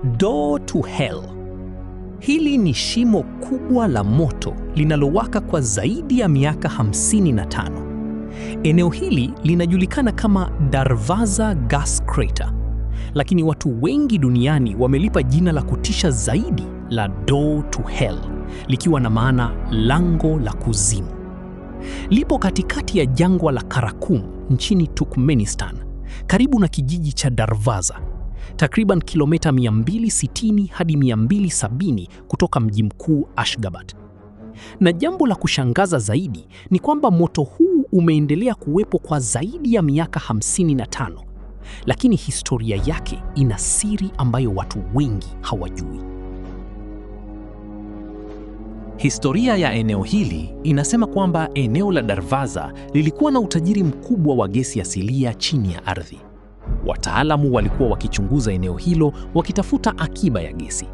Door to Hell. Hili ni shimo kubwa la moto linalowaka kwa zaidi ya miaka 55. Eneo hili linajulikana kama Darvaza Gas Crater, lakini watu wengi duniani wamelipa jina la kutisha zaidi la Door to Hell, likiwa na maana lango la kuzimu. Lipo katikati ya jangwa la Karakum nchini Turkmenistan, karibu na kijiji cha Darvaza, takriban kilomita 260 hadi 270 kutoka mji mkuu Ashgabat. Na jambo la kushangaza zaidi ni kwamba moto huu umeendelea kuwepo kwa zaidi ya miaka 55, lakini historia yake ina siri ambayo watu wengi hawajui. Historia ya eneo hili inasema kwamba eneo la Darvaza lilikuwa na utajiri mkubwa wa gesi asilia chini ya ardhi. Wataalamu walikuwa wakichunguza eneo hilo wakitafuta akiba ya gesi.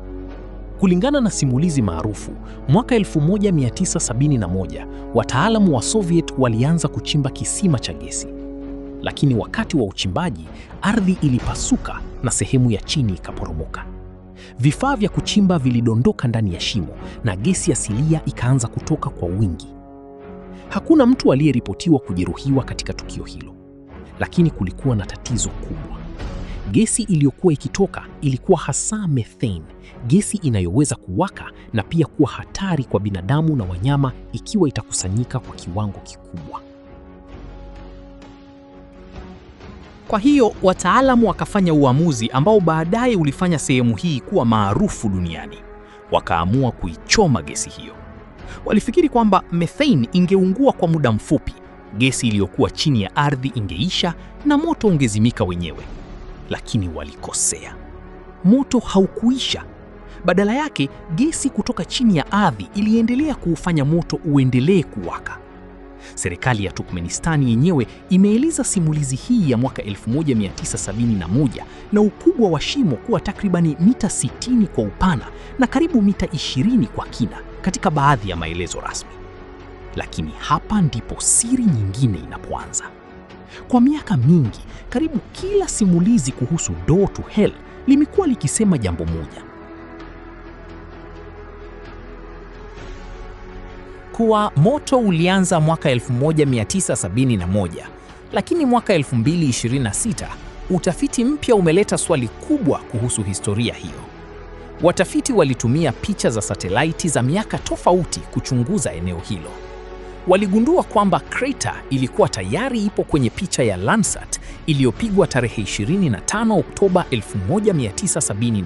Kulingana na simulizi maarufu, mwaka 1971 wataalamu wa Soviet walianza kuchimba kisima cha gesi. Lakini wakati wa uchimbaji, ardhi ilipasuka na sehemu ya chini ikaporomoka. Vifaa vya kuchimba vilidondoka ndani ya shimo na gesi asilia ikaanza kutoka kwa wingi. Hakuna mtu aliyeripotiwa kujeruhiwa katika tukio hilo, lakini kulikuwa na tatizo kubwa. Gesi iliyokuwa ikitoka ilikuwa hasa methane, gesi inayoweza kuwaka na pia kuwa hatari kwa binadamu na wanyama ikiwa itakusanyika kwa kiwango kikubwa. Kwa hiyo wataalamu wakafanya uamuzi ambao baadaye ulifanya sehemu hii kuwa maarufu duniani. Wakaamua kuichoma gesi hiyo. Walifikiri kwamba methane ingeungua kwa muda mfupi, gesi iliyokuwa chini ya ardhi ingeisha na moto ungezimika wenyewe. Lakini walikosea. Moto haukuisha. Badala yake, gesi kutoka chini ya ardhi iliendelea kuufanya moto uendelee kuwaka. Serikali ya Turkmenistani yenyewe imeeleza simulizi hii ya mwaka 1971 na ukubwa wa shimo kuwa takribani mita 60 kwa upana na karibu mita 20 kwa kina katika baadhi ya maelezo rasmi. Lakini hapa ndipo siri nyingine inapoanza. Kwa miaka mingi, karibu kila simulizi kuhusu Door to Hell limekuwa likisema jambo moja: kuwa moto ulianza mwaka 1971, lakini mwaka 2026 utafiti mpya umeleta swali kubwa kuhusu historia hiyo. Watafiti walitumia picha za satelaiti za miaka tofauti kuchunguza eneo hilo. Waligundua kwamba crater ilikuwa tayari ipo kwenye picha ya Landsat iliyopigwa tarehe 25 Oktoba 1972.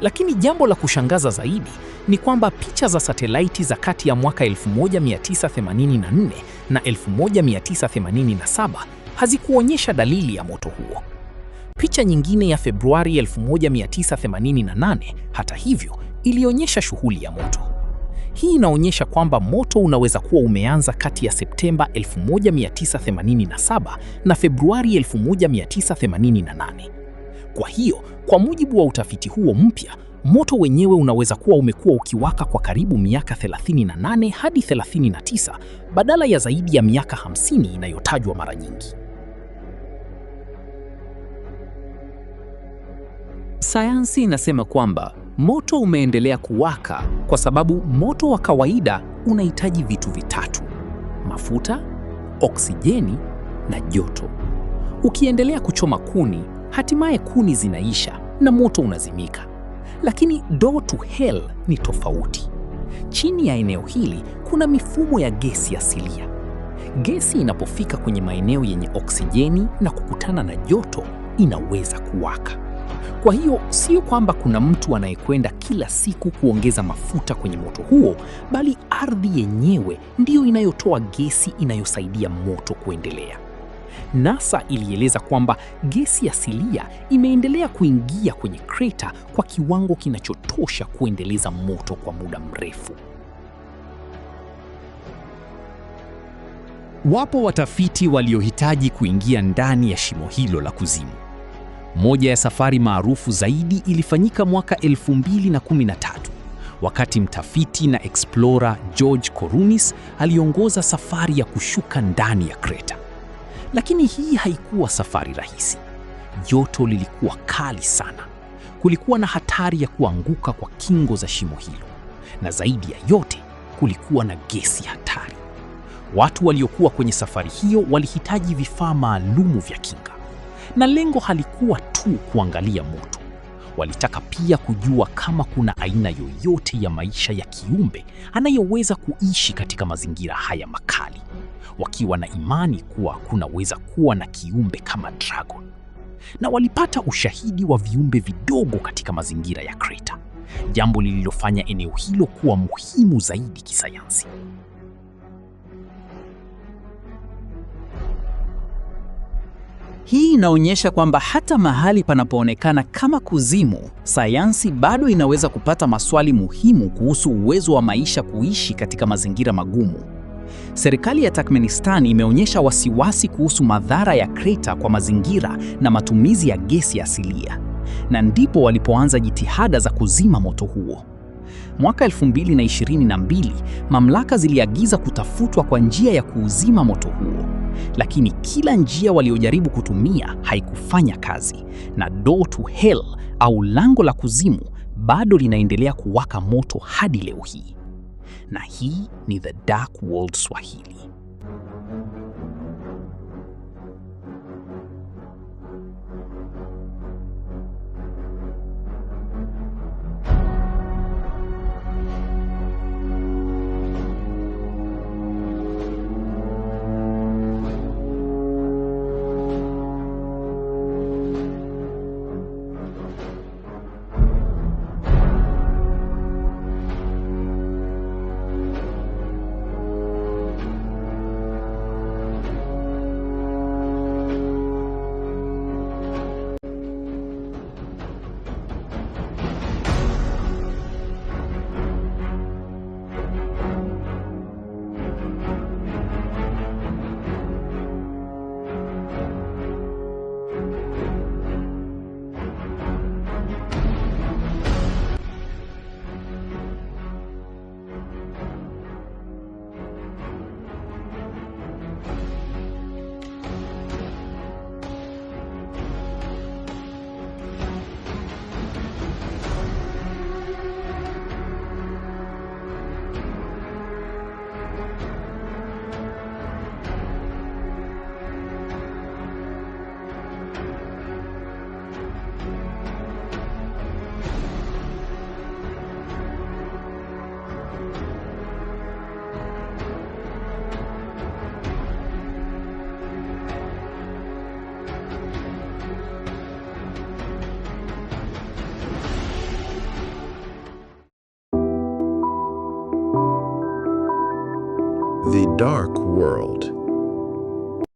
Lakini jambo la kushangaza zaidi ni kwamba picha za satelaiti za kati ya mwaka 1984 na 1987 hazikuonyesha dalili ya moto huo. Picha nyingine ya Februari 1988, hata hivyo, ilionyesha shughuli ya moto. Hii inaonyesha kwamba moto unaweza kuwa umeanza kati ya Septemba 1987 na Februari 1988. Kwa hiyo, kwa mujibu wa utafiti huo mpya, moto wenyewe unaweza kuwa umekuwa ukiwaka kwa karibu miaka 38 hadi 39 badala ya zaidi ya miaka 50 inayotajwa mara nyingi. Sayansi inasema kwamba moto umeendelea kuwaka kwa sababu moto wa kawaida unahitaji vitu vitatu: mafuta, oksijeni na joto. Ukiendelea kuchoma kuni, hatimaye kuni zinaisha na moto unazimika. Lakini Door to Hell ni tofauti. Chini ya eneo hili kuna mifumo ya gesi asilia. Gesi inapofika kwenye maeneo yenye oksijeni na kukutana na joto, inaweza kuwaka. Kwa hiyo sio kwamba kuna mtu anayekwenda kila siku kuongeza mafuta kwenye moto huo, bali ardhi yenyewe ndiyo inayotoa gesi inayosaidia moto kuendelea. NASA ilieleza kwamba gesi asilia imeendelea kuingia kwenye crater kwa kiwango kinachotosha kuendeleza moto kwa muda mrefu. Wapo watafiti waliohitaji kuingia ndani ya shimo hilo la kuzimu. Moja ya safari maarufu zaidi ilifanyika mwaka 2013, wakati mtafiti na explorer George Korounis aliongoza safari ya kushuka ndani ya crater. Lakini hii haikuwa safari rahisi. Joto lilikuwa kali sana. kulikuwa na hatari ya kuanguka kwa kingo za shimo hilo, na zaidi ya yote, kulikuwa na gesi hatari. Watu waliokuwa kwenye safari hiyo walihitaji vifaa maalumu vya kinga, na lengo halikuwa tu kuangalia moto. Walitaka pia kujua kama kuna aina yoyote ya maisha ya kiumbe anayeweza kuishi katika mazingira haya makali, wakiwa na imani kuwa kunaweza kuwa na kiumbe kama dragon. Na walipata ushahidi wa viumbe vidogo katika mazingira ya kreta, jambo lililofanya eneo hilo kuwa muhimu zaidi kisayansi. Hii inaonyesha kwamba hata mahali panapoonekana kama kuzimu, sayansi bado inaweza kupata maswali muhimu kuhusu uwezo wa maisha kuishi katika mazingira magumu. Serikali ya Turkmenistan imeonyesha wasiwasi kuhusu madhara ya kreta kwa mazingira na matumizi ya gesi asilia, na ndipo walipoanza jitihada za kuzima moto huo. Mwaka 2022, mamlaka ziliagiza kutafutwa kwa njia ya kuuzima moto huo, lakini kila njia waliojaribu kutumia haikufanya kazi, na Door to Hell au lango la kuzimu bado linaendelea kuwaka moto hadi leo hii. Na hii ni The Dark World Swahili. The Dark World.